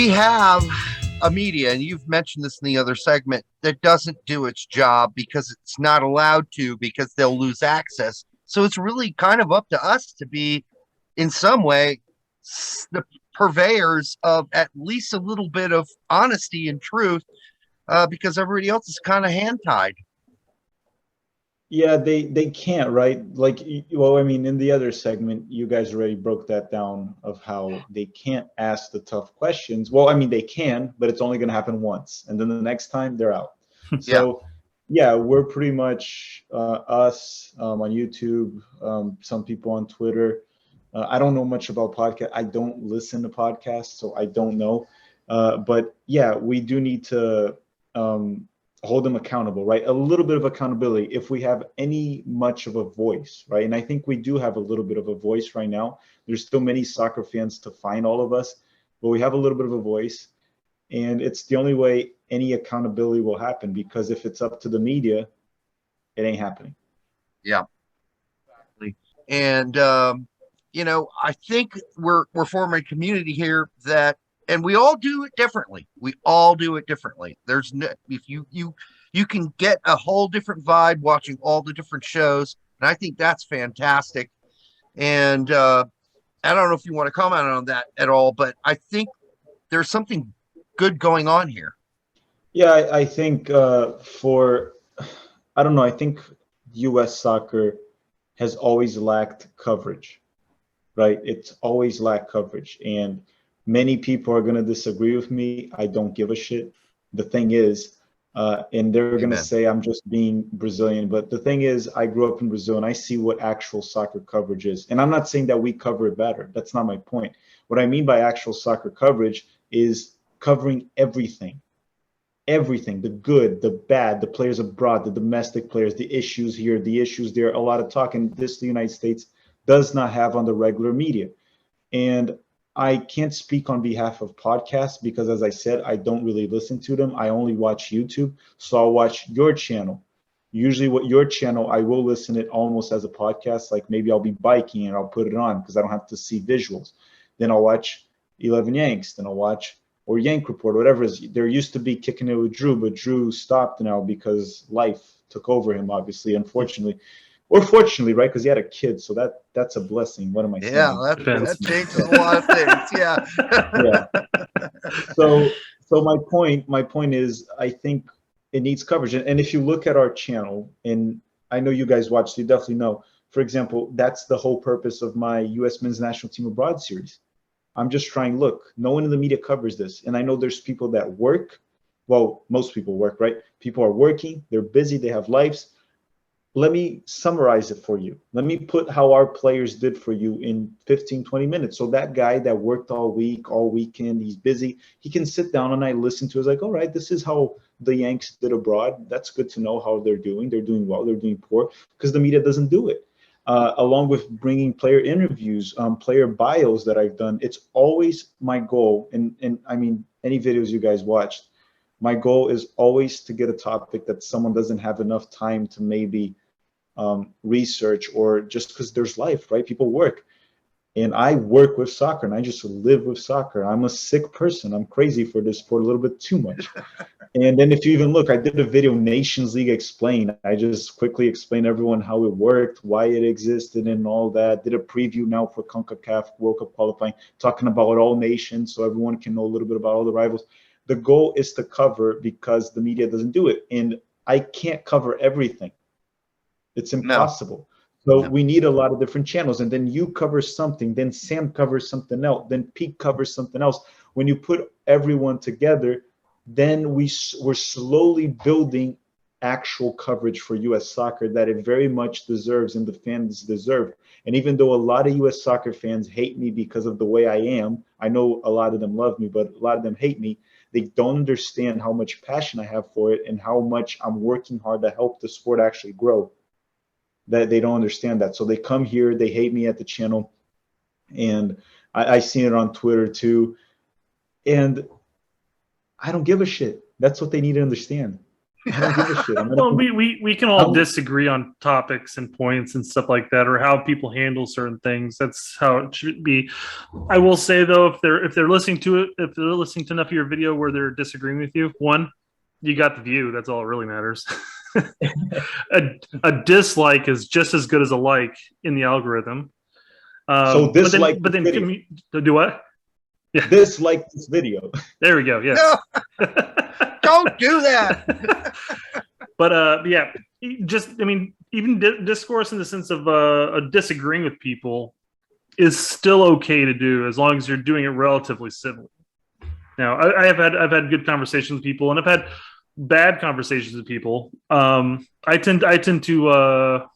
we have a media, and you've mentioned this in the other segment, that doesn't do its job because it's not allowed to, because they'll lose access. So it's really kind of up to us to be, in some way, the purveyors of at least a little bit of honesty and truth, because everybody else is kind of hand tied. Yeah, they can't, right? Like, well, I mean, in the other segment, you guys already broke that down of how they can't ask the tough questions. Well, I mean, they can, but it's only going to happen once, and then the next time they're out. Yeah. So, yeah, we're pretty much us on YouTube, some people on Twitter. I don't know much about podcast. I don't listen to podcasts, so I don't know. But yeah, we do need to um, hold them accountable, right? A little bit of accountability if we have any much of a voice, right? And I think we do have a little bit of a voice right now. There's still many soccer fans to find all of us, but we have a little bit of a voice. And it's the only way any accountability will happen, because if it's up to the media, it ain't happening. Yeah. Exactly. And I think we're forming a community here that, and we all do it differently. We all do it differently. There's no, if you can get a whole different vibe watching all the different shows, and I think that's fantastic. And I don't know if you want to comment on that at all, but I think there's something good going on here. Yeah, I think I don't know, I think US soccer has always lacked coverage, right? It's always lacked coverage. And many people are going to disagree with me. I don't give a shit. The thing is, and they're going to Amen. say I'm just being Brazilian. But the thing is, I grew up in Brazil and I see what actual soccer coverage is. And I'm not saying that we cover it better. That's not my point. What I mean by actual soccer coverage is covering everything, the good, the bad, the players abroad, the domestic players, the issues here, the issues there, a lot of talk. And this, the United States does not have on the regular media. And I can't speak on behalf of podcasts because, as I said, I don't really listen to them. I only watch YouTube. So I'll watch your channel. Usually, what your channel, I will listen it almost as a podcast. Like maybe I'll be biking and I'll put it on because I don't have to see visuals. Then I'll watch 11 Yanks. Then I'll watch or Yank Report, whatever it is. There used to be Kicking It with Drew, but Drew stopped now because life took over him, obviously, unfortunately. Or fortunately, right? Because he had a kid, so that's a blessing. What am I Yeah, saying? that changes a lot of things. Yeah. Yeah. So my point is, I think it needs coverage. And if you look at our channel, and I know you guys watch, so you definitely know. For example, that's the whole purpose of my U.S. Men's National Team Abroad series. I'm just trying, look, no one in the media covers this. And I know there's people that work. Well, most people work, right? People are working, they're busy, they have lives. Let me summarize it for you. Let me put how our players did for you in 15, 20 minutes. So that guy that worked all week, all weekend, he's busy. He can sit down and I listen to it. It's like, all right, this is how the Yanks did abroad. That's good to know how they're doing. They're doing well, they're doing poor, because the media doesn't do it. Along with bringing player interviews, player bios that I've done, it's always my goal. And I mean, any videos you guys watched, my goal is always to get a topic that someone doesn't have enough time to maybe research, or just because there's life, right? People work. And I work with soccer and I just live with soccer. I'm a sick person. I'm crazy for this sport a little bit too much. And then if you even look, I did a video, Nations League Explained. I just quickly explained everyone how it worked, why it existed and all that. Did a preview now for CONCACAF World Cup qualifying, talking about all nations so everyone can know a little bit about all the rivals. The goal is to cover, because the media doesn't do it. And I can't cover everything. It's No. impossible. So No. we need a lot of different channels. And then you cover something, then Sam covers something else, then Pete covers something else. When you put everyone together, then we're slowly building actual coverage for US soccer that it very much deserves and the fans deserve. And even though a lot of US soccer fans hate me because of the way I am, I know a lot of them love me, but a lot of them hate me. They don't understand how much passion I have for it and how much I'm working hard to help the sport actually grow. That they don't understand that. So they come here, they hate me at the channel, and I seen it on Twitter too. And I don't give a shit. That's what they need to understand. I don't give a shit. Well, we can all disagree on topics and points and stuff like that, or how people handle certain things. That's how it should be. I will say though, if they're listening to it, if they're listening to enough of your video where they're disagreeing with you, one, you got the view. That's all that really matters. a dislike is just as good as a like in the algorithm. So dislike, but then do what? Yeah. Dislike this video. There we go. Yes. No, don't do that. But yeah, even discourse in the sense of disagreeing with people is still okay to do as long as you're doing it relatively civilly. Now, I've had good conversations with people, and I've had bad conversations with people. I tend to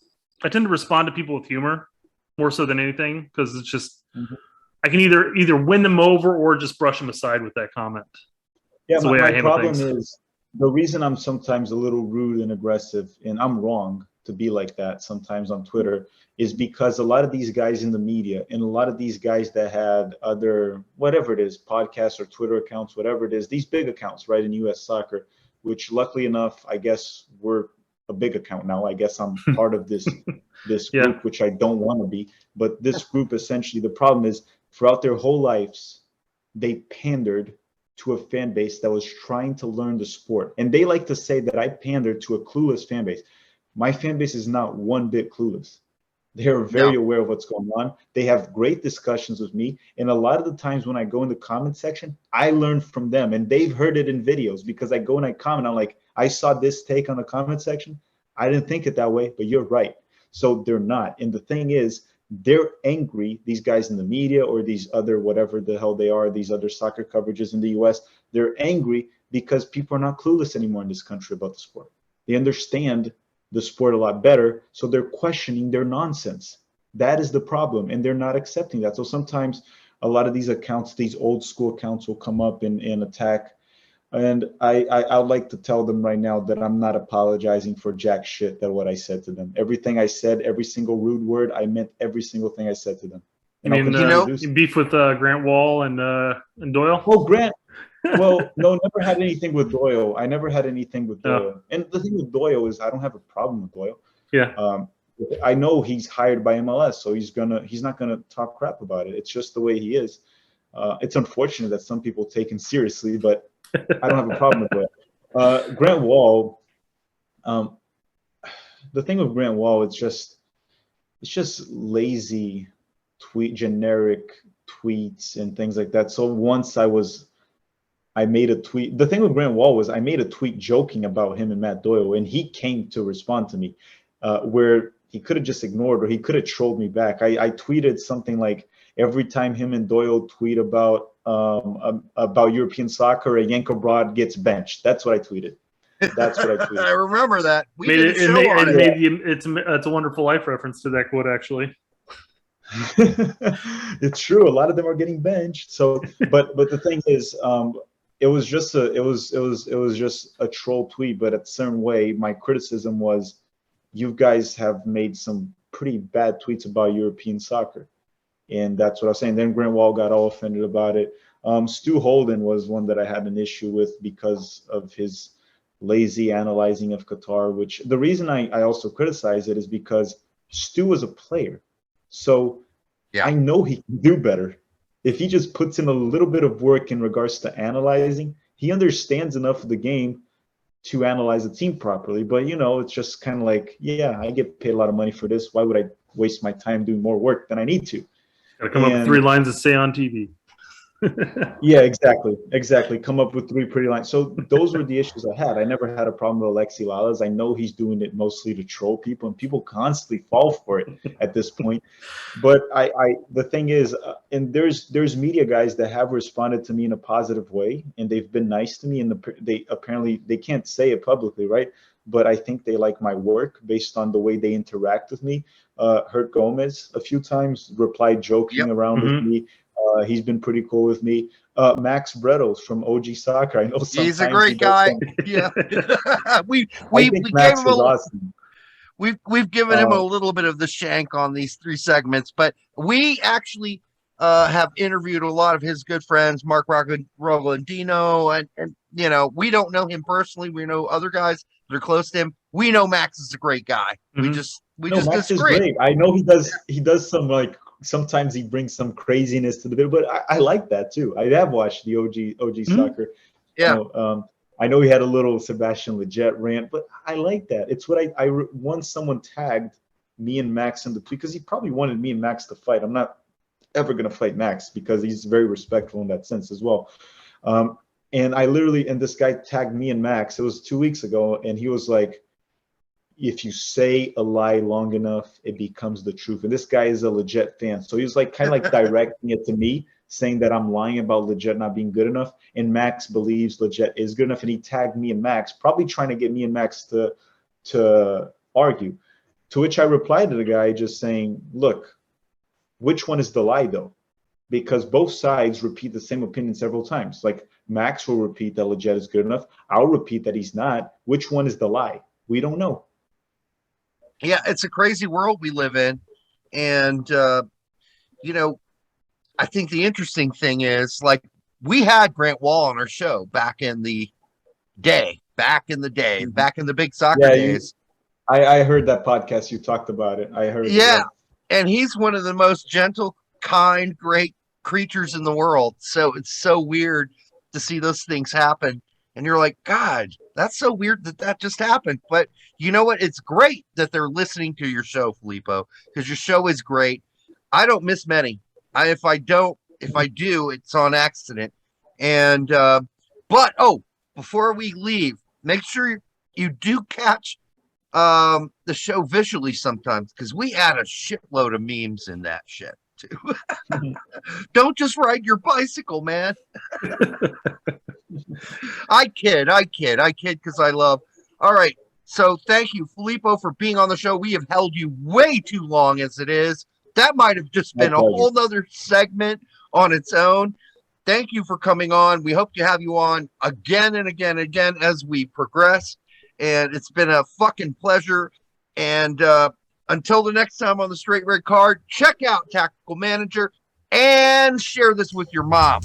respond to people with humor more so than anything, because it's just I can either win them over or just brush them aside with that comment. Yeah, my problem is the reason I'm sometimes a little rude and aggressive, and I'm wrong to be like that sometimes on Twitter, is because a lot of these guys in the media and a lot of these guys that had other, whatever it is, podcasts or Twitter accounts, whatever it is, these big accounts, right, in US soccer, which luckily enough, I guess we're a big account now. I guess I'm part of this group, which I don't want to be. But this group, essentially, the problem is throughout their whole lives, they pandered to a fan base that was trying to learn the sport. And they like to say that I pandered to a clueless fan base. My fan base is not one bit clueless. They're very aware of what's going on. They have great discussions with me. And a lot of the times when I go in the comment section, I learn from them. And they've heard it in videos because I go and I comment. I'm like, I saw this take on the comment section. I didn't think it that way, but you're right. So they're not. And the thing is, they're angry, these guys in the media or these other, whatever the hell they are, these other soccer coverages in the US, they're angry because people are not clueless anymore in this country about the sport. They understand the sport a lot better, so they're questioning their nonsense. That is the problem, and they're not accepting that. So sometimes a lot of these accounts, these old school accounts, will come up and attack. And I'd like to tell them right now that I'm not apologizing for jack shit that what I said to them. Everything I said, every single rude word, I meant every single thing I said to them. And beef with Grant Wall and Doyle? Oh, Grant. Well, no, never had anything with Doyle. I never had anything with Doyle. And the thing with Doyle is I don't have a problem with Doyle. Yeah. I know he's hired by MLS, so he's not gonna talk crap about it. It's just the way he is. It's unfortunate that some people take him seriously, but I don't have a problem with it. Grant Wall, the thing with Grant Wall, it's just lazy generic tweets and things like that. So once I made a tweet. The thing with Grant Wall was I made a tweet joking about him and Matt Doyle, and he came to respond to me, where he could have just ignored or he could have trolled me back. I tweeted something like, every time him and Doyle tweet about European soccer, a Yanko Broad gets benched. That's what I tweeted. That's what I tweeted. I remember that. We made did it, a show on it. It's a Wonderful Life reference to that quote, actually. It's true. A lot of them are getting benched. So, but the thing is, it was just a troll tweet. But at a certain way, my criticism was, you guys have made some pretty bad tweets about European soccer. And that's what I was saying. Then Grant Wall got all offended about it. Stu Holden was one that I had an issue with because of his lazy analyzing of Qatar, which the reason I also criticize it is because Stu is a player. So I know he can do better. If he just puts in a little bit of work in regards to analyzing, he understands enough of the game to analyze a team properly. But, it's just kind of like, I get paid a lot of money for this. Why would I waste my time doing more work than I need to? Gotta come up with 3 lines to say on TV. Yeah, exactly. Come up with 3 pretty lines. So those were the issues I had. I never had a problem with Alexi Lalas. I know he's doing it mostly to troll people, and people constantly fall for it at this point. But the thing is, and there's media guys that have responded to me in a positive way, and they've been nice to me, and they can't say it publicly, right? But I think they like my work based on the way they interact with me. Hurt Gomez a few times replied joking around with me. He's been pretty cool with me. Max Brettles from OG Soccer. I know he's a great guy. Yeah, we gave him awesome. We've given him a little bit of the shank on these 3 segments, but we actually have interviewed a lot of his good friends, Mark Rogolandino, and you know, we don't know him personally. We know other guys that are close to him. We know Max is a great guy. We Mhm. just No, Max is disagree. great. I know he does some like sometimes he brings some craziness to the bit, but I like that too. I have watched the OG soccer. Yeah. You know, I know he had a little Sebastian Lletget rant, but I like that. It's what once someone tagged me and Max in the tweet because he probably wanted me and Max to fight. I'm not ever gonna fight Max because he's very respectful in that sense as well. And this guy tagged me and Max. It was 2 weeks ago, and he was like, if you say a lie long enough, it becomes the truth. And this guy is a Lletget fan. So he was like kind of like directing it to me, saying that I'm lying about Lletget not being good enough. And Max believes Lletget is good enough. And he tagged me and Max, probably trying to get me and Max to argue. To which I replied to the guy just saying, look, which one is the lie though? Because both sides repeat the same opinion several times. Like Max will repeat that Lletget is good enough. I'll repeat that he's not. Which one is the lie? We don't know. Yeah, it's a crazy world we live in. And, you know, I think the interesting thing is like we had Grant Wall on our show back in the back in the big soccer days. I heard that podcast. You talked about it. I heard. Yeah. And he's one of the most gentle, kind, great creatures in the world. So it's so weird to see those things happen. And you're like, God, that's so weird that just happened. But you know what? It's great that they're listening to your show, Filippo, because your show is great. I don't miss many. If I do, it's on accident. And, but, before we leave, make sure you do catch the show visually sometimes because we add a shitload of memes in that shit too. Don't just ride your bicycle, man. I kid because I love. All right. So thank you, Filippo, for being on the show. We have held you way too long as it is. That might have just been a whole nother segment on its own. Thank you for coming on. We hope to have you on again and again and again as we progress. And it's been a fucking pleasure. And until the next time on the Straight Red Card, check out Tactical Manager and share this with your mom.